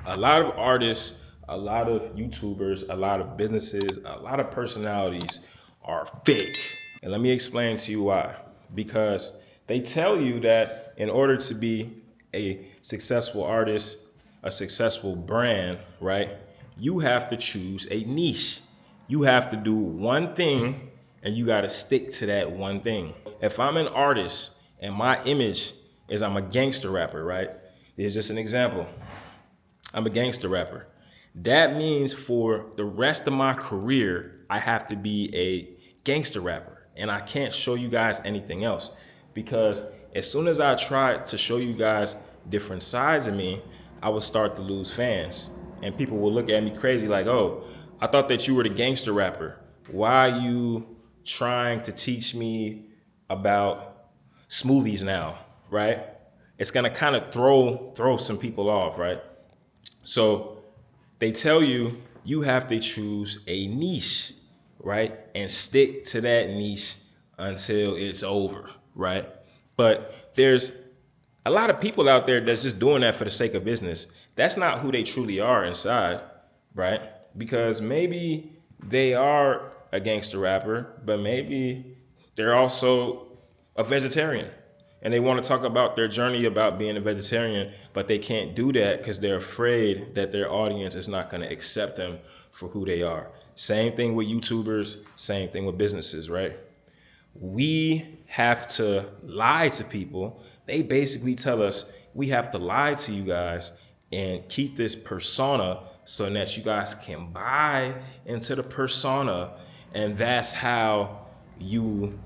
A lot of artists, a lot of YouTubers, a lot of businesses, a lot of personalities are fake. And let me explain to you why. Because they tell you that in order to be a successful artist, a successful brand, right, you have to choose a niche. You have to do one thing and you got to stick to that one thing. If I'm an artist and my image is I'm a gangster rapper, right? Here's just an example. I'm a gangster rapper. That means for the rest of my career, I have to be a gangster rapper. And I can't show you guys anything else. Because as soon as I try to show you guys different sides of me, I will start to lose fans. And people will look at me crazy like, oh, I thought that you were the gangster rapper. Why are you trying to teach me about smoothies now, right? It's gonna kind of throw some people off, right? So they tell you you have to choose a niche, right? And stick to that niche until it's over, right? But there's a lot of people out there that's just doing that for the sake of business. That's not who they truly are inside, right? Because maybe they are a gangster rapper, but maybe they're also a vegetarian and they want to talk about their journey about being a vegetarian, but they can't do that because they're afraid that their audience is not going to accept them for who they are. Same thing with YouTubers, same thing with businesses, right? We have to lie to people. They basically tell us we have to lie to you guys and keep this persona so that you guys can buy into the persona. And that's how you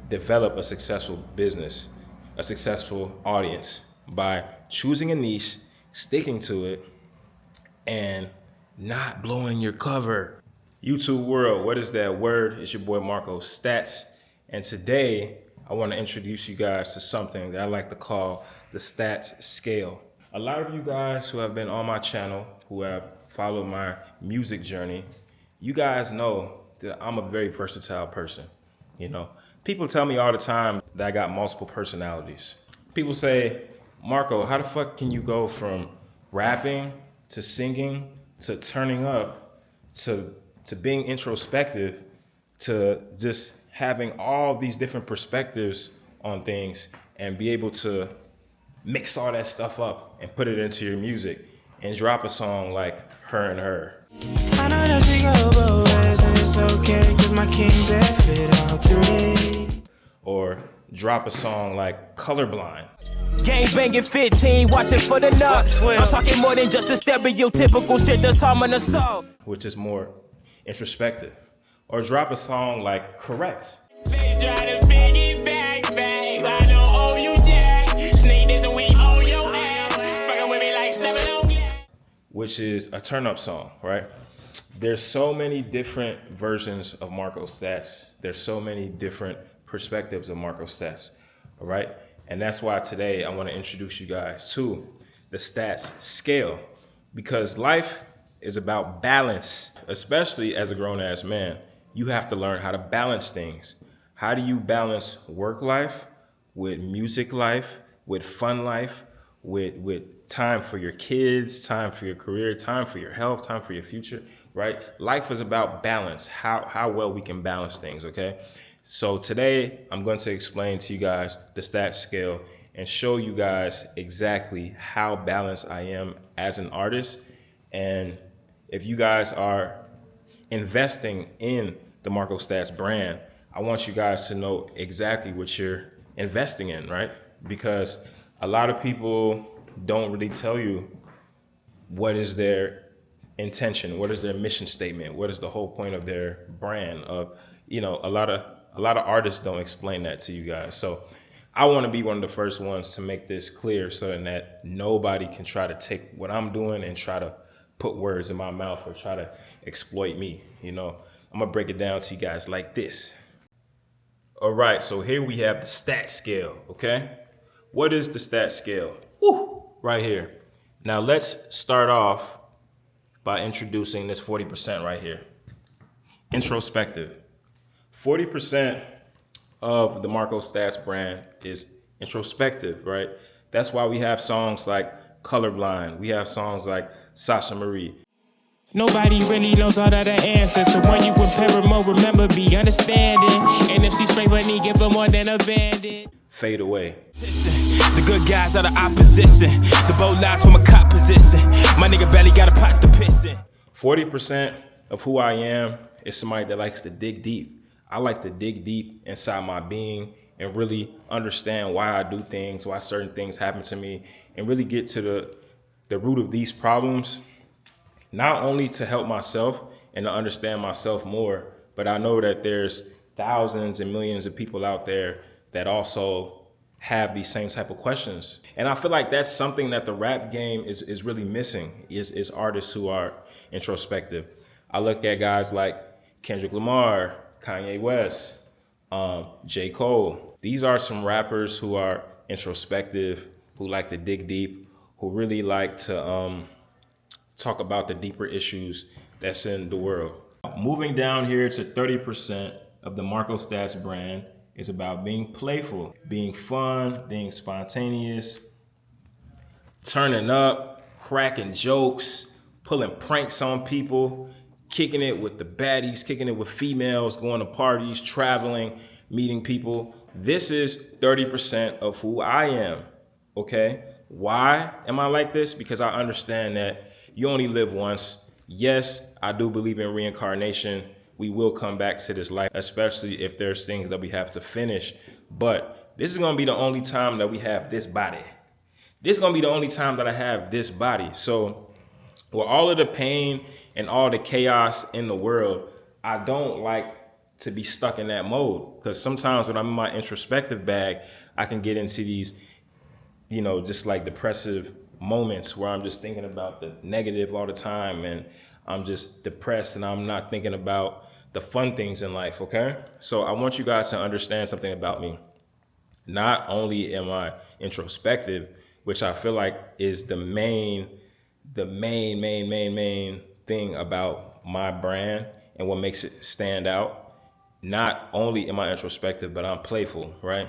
develop a successful business, a successful audience, by choosing a niche, sticking to it, and not blowing your cover. YouTube world, what is that word? It's your boy Marko Stats. And today I want to introduce you guys to something that I like to call the stats scale. A lot of you guys who have been on my channel, who have followed my music journey, you guys know that I'm a very versatile person. You know, people tell me all the time that I got multiple personalities. People say, Marko, how the fuck can you go from rapping to singing to turning up to being introspective to just having all these different perspectives on things and be able to mix all that stuff up and put it into your music and drop a song like Her and Her? I know that we go both ways and it's okay cause my king benefit all three. Or drop a song like Colorblind. Gang banging 15, watching for the nuts. I'm talking more than just a stereotypical shit that's harming us all. Which is more introspective. Or drop a song like Correct. They try to big it back, babe. I don't owe you jack. Snake this and we owe your ass. Fucking with me like stepping on glass. Which is a turn up song, right? There's so many different versions of Marko Stats. There's so many different perspectives of Marko Stats, all right? And that's why today I want to introduce you guys to the stats scale, because life is about balance, especially as a grown-ass man. You have to learn how to balance things. How do you balance work life with music life, with fun life, with time for your kids, time for your career, time for your health, time for your future, right? Life is about balance, how well we can balance things, okay? So today I'm going to explain to you guys the stats scale and show you guys exactly how balanced I am as an artist. And if you guys are investing in the Marko Stats brand, I want you guys to know exactly what you're investing in, right? Because a lot of people don't really tell you what is their intention, what is their mission statement, what is the whole point of their brand. A lot of artists don't explain that to you guys. So I want to be one of the first ones to make this clear so that nobody can try to take what I'm doing and try to put words in my mouth or try to exploit me. I'm gonna break it down to you guys like this. All right, so here we have the stat scale, okay? What is the stat scale? Woo, right here. Now let's start off by introducing this 40% right here. Introspective. 40% of the Marko Stats brand is introspective, right? That's why we have songs like Colorblind. We have songs like Sasha Marie. Nobody really knows all of the answers. So when you prepare more, remember, be understanding. And if she's straight money, give her more than a bandit. Fade Away. The good guys are the opposition. The bold lies from a cop position. My nigga barely got a pot to piss in. 40% of who I am is somebody that likes to dig deep. I like to dig deep inside my being and really understand why I do things, why certain things happen to me, and really get to the root of these problems, not only to help myself and to understand myself more, but I know that there's thousands and millions of people out there that also have these same type of questions. And I feel like that's something that the rap game is really missing, is artists who are introspective. I look at guys like Kendrick Lamar, Kanye West, J. Cole. These are some rappers who are introspective, who like to dig deep, who really like to talk about the deeper issues that's in the world. Moving down here to 30% of the Marko Stats brand is about being playful, being fun, being spontaneous, turning up, cracking jokes, pulling pranks on people, kicking it with the baddies, kicking it with females, going to parties, traveling, meeting people. This is 30% of who I am, okay? Why am I like this? Because I understand that you only live once. Yes, I do believe in reincarnation. We will come back to this life, especially if there's things that we have to finish. But this is gonna be the only time that we have this body. This is gonna be the only time that I have this body. So with all of the pain and all the chaos in the world, I don't like to be stuck in that mode. Because sometimes when I'm in my introspective bag, I can get into these, just like depressive moments where I'm just thinking about the negative all the time and I'm just depressed and I'm not thinking about the fun things in life, okay? So I want you guys to understand something about me. Not only am I introspective, which I feel like is the main thing about my brand and what makes it stand out. Not only am I introspective, but I'm playful, right?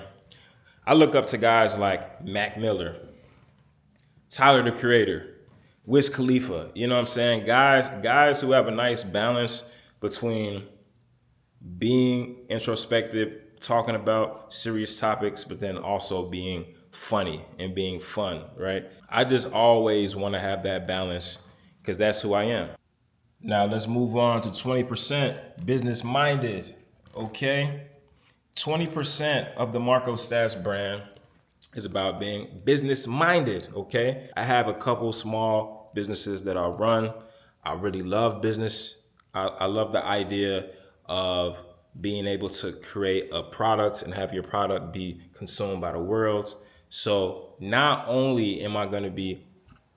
I look up to guys like Mac Miller, Tyler the Creator, Wiz Khalifa, you know what I'm saying? Guys who have a nice balance between being introspective, talking about serious topics, but then also being funny and being fun, right? I just always want to have that balance because that's who I am. Now let's move on to 20% business minded, okay? 20% of the Marko Stats brand is about being business minded, okay? I have a couple small businesses that I run. I really love business. I love the idea of being able to create a product and have your product be consumed by the world. So not only am I gonna be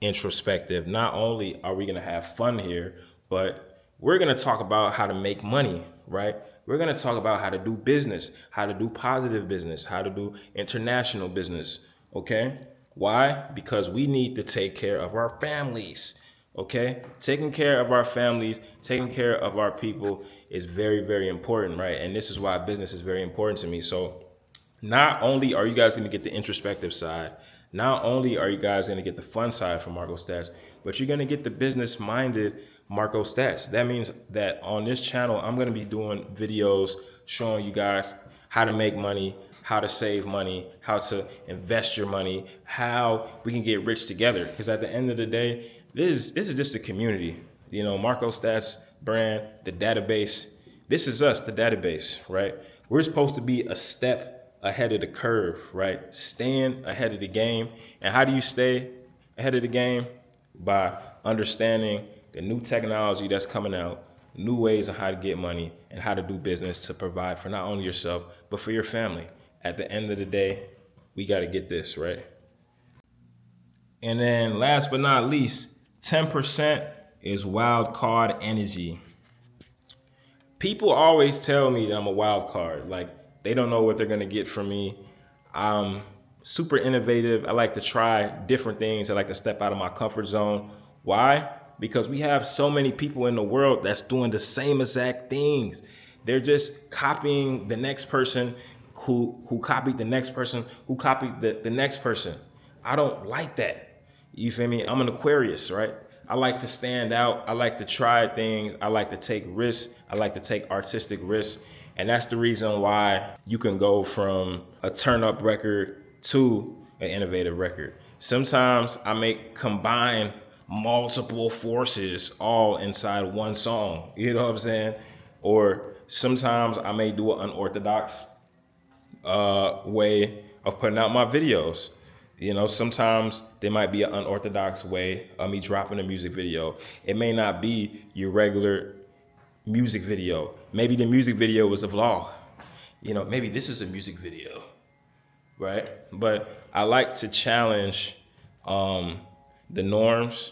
introspective, not only are we gonna have fun here, but we're gonna talk about how to make money, right? We're gonna talk about how to do business, how to do positive business, how to do international business, okay? Why? Because we need to take care of our families, okay? Taking care of our families, taking care of our people is very, very important, right? And this is why business is very important to me. So not only are you guys gonna get the introspective side, not only are you guys gonna get the fun side from Marko Stats, but you're gonna get the business-minded Marko Stats. That means that on this channel, I'm gonna be doing videos showing you guys how to make money, how to save money, how to invest your money, how we can get rich together. Because at the end of the day, this is just a community. Marko Stats brand, the database. This is us, the database, right? We're supposed to be a step ahead of the curve, right? Staying ahead of the game. And how do you stay ahead of the game? By understanding the new technology that's coming out, new ways on how to get money and how to do business to provide for not only yourself, but for your family. At the end of the day, we got to get this, right? And then last but not least, 10% is wild card energy. People always tell me that I'm a wild card. Like, they don't know what they're going to get from me. I'm super innovative. I like to try different things. I like to step out of my comfort zone. Why? Because we have so many people in the world that's doing the same exact things. They're just copying the next person who copied the next person who copied the next person. I don't like that. You feel me? I'm an Aquarius, right? I like to stand out. I like to try things. I like to take risks. I like to take artistic risks. And that's the reason why you can go from a turn up record to an innovative record. Sometimes I may combine multiple forces all inside one song. You know what I'm saying? Or sometimes I may do an unorthodox way of putting out my videos. You know, sometimes there might be an unorthodox way of me dropping a music video. It may not be your regular music video. Maybe the music video was a vlog. You know, maybe this is a music video, right? But I like to challenge the norms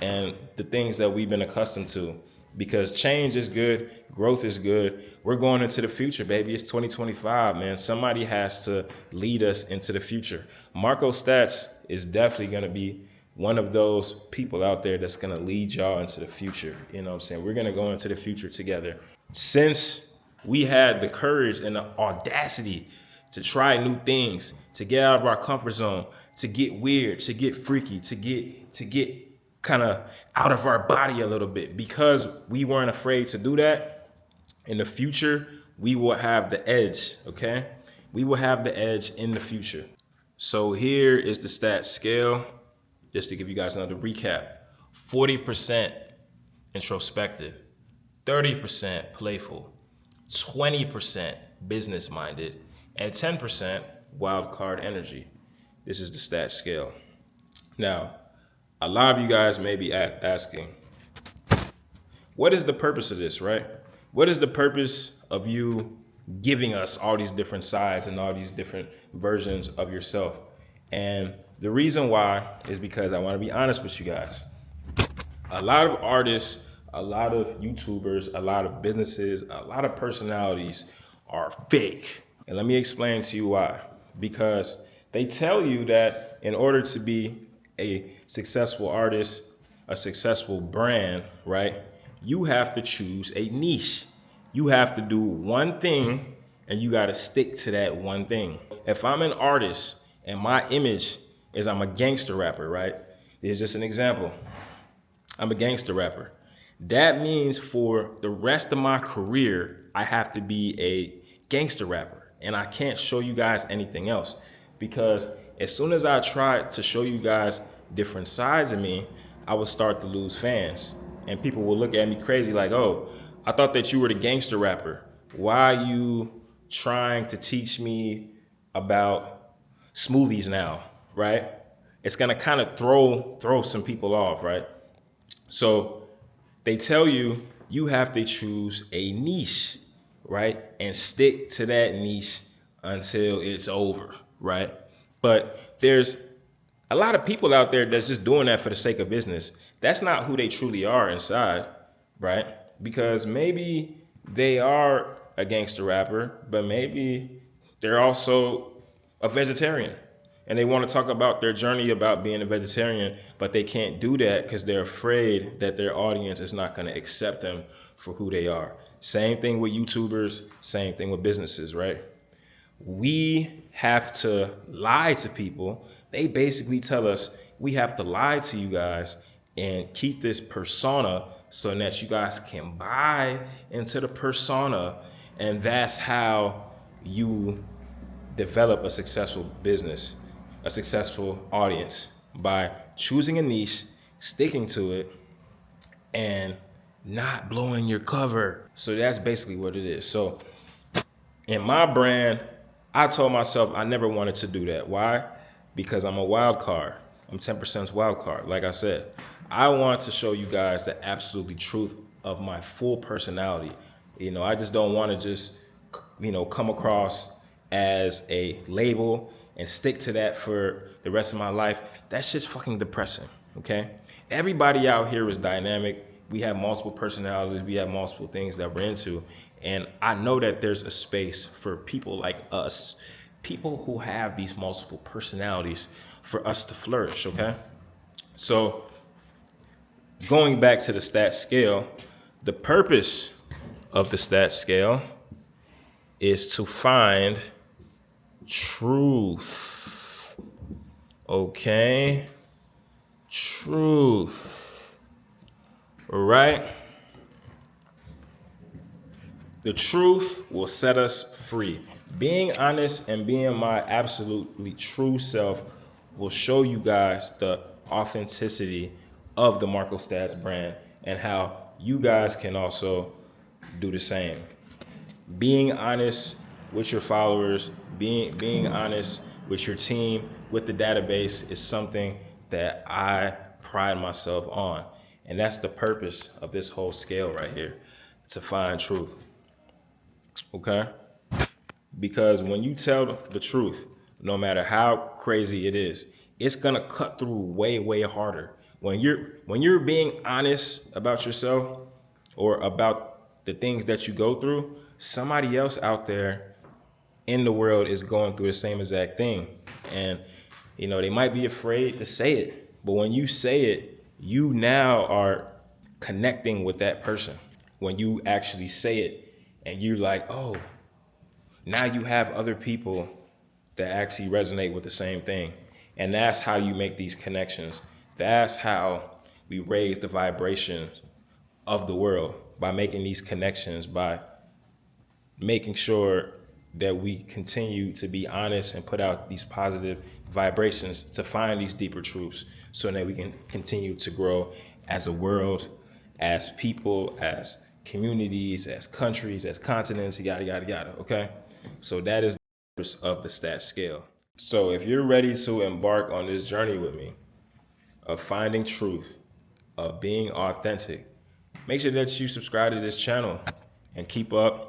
and the things that we've been accustomed to, because change is good, growth is good. We're going into the future, baby. It's 2025, man. Somebody has to lead us into the future. Marko Stats is definitely going to be one of those people out there that's going to lead y'all into the future. You know what I'm saying? We're going to go into the future together. Since we had the courage and the audacity to try new things, to get out of our comfort zone, to get weird, to get freaky, to get kind of out of our body a little bit, because we weren't afraid to do that, in the future, we will have the edge, okay? We will have the edge in the future. So here is the stat scale, just to give you guys another recap. 40% introspective, 30% playful, 20% business-minded, and 10% wild card energy. This is the stat scale. Now, a lot of you guys may be asking, what is the purpose of this, right? What is the purpose of you giving us all these different sides and all these different versions of yourself? And the reason why is because I want to be honest with you guys. A lot of artists, a lot of YouTubers, a lot of businesses, a lot of personalities are fake. And let me explain to you why. Because they tell you that in order to be a successful artist, a successful brand, right, you have to choose a niche. You have to do one thing and you got to stick to that one thing. If I'm an artist and my image is I'm a gangster rapper, right? Here's just an example. I'm a gangster rapper. That means for the rest of my career, I have to be a gangster rapper. And I can't show you guys anything else, because as soon as I try to show you guys different sides of me, I will start to lose fans. And people will look at me crazy like, oh, I thought that you were the gangster rapper. Why are you trying to teach me about smoothies now, right? It's gonna kind of throw some people off, right? So they tell you you have to choose a niche, right? And stick to that niche until it's over, right? But there's a lot of people out there that's just doing that for the sake of business. That's not who they truly are inside, right? Because maybe they are a gangster rapper, but maybe they're also a vegetarian. And they want to talk about their journey about being a vegetarian, but they can't do that because they're afraid that their audience is not going to accept them for who they are. Same thing with YouTubers, same thing with businesses, right? We have to lie to people. They basically tell us we have to lie to you guys and keep this persona so that you guys can buy into the persona. And that's how you develop a successful business, a successful audience, by choosing a niche, sticking to it, and not blowing your cover. So that's basically what it is. So in my brand, I told myself I never wanted to do that. Why? Because I'm a wild card. I'm 10% wild card. Like I said, I want to show you guys the absolute truth of my full personality. You know, I just don't want to just, come across as a label and stick to that for the rest of my life. That's just fucking depressing, okay? Everybody out here is dynamic. We have multiple personalities. We have multiple things that we're into. And I know that there's a space for people like us, people who have these multiple personalities, for us to flourish, okay? So going back to the stat scale, the purpose of the stat scale is to find truth, okay? truth. All right? The truth will set us free. Being honest and being my absolutely true self will show you guys the authenticity of the Marko Stats brand and how you guys can also do the same. Being honest with your followers, being honest with your team, with the database is something that I pride myself on. And that's the purpose of this whole scale right here, to find truth. Okay? Because when you tell the truth, no matter how crazy it is, it's gonna cut through way, way harder. When you're being honest about yourself or about the things that you go through, somebody else out there in the world is going through the same exact thing. And they might be afraid to say it, but when you say it, you now are connecting with that person. When you actually say it and you're like, oh, now you have other people that actually resonate with the same thing. And that's how you make these connections. That's how we raise the vibration of the world, by making these connections, by making sure that we continue to be honest and put out these positive vibrations to find these deeper truths so that we can continue to grow as a world, as people, as communities, as countries, as continents, yada, yada, yada, okay? So that is the purpose of the stat scale. So if you're ready to embark on this journey with me of finding truth, of being authentic, make sure that you subscribe to this channel and keep up.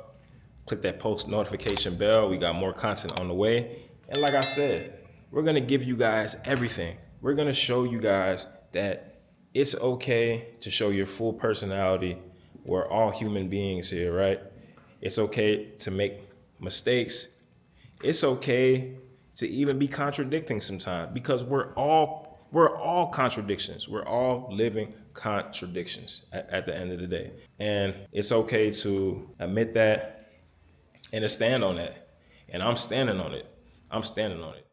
Click that post notification bell. We got more content on the way. And like I said, we're gonna give you guys everything. We're gonna show you guys that it's okay to show your full personality. We're all human beings here, right? It's okay to make mistakes. It's okay to even be contradicting sometimes, because we're all contradictions. We're all living contradictions at the end of the day. And it's okay to admit that and to stand on that. And I'm standing on it. I'm standing on it.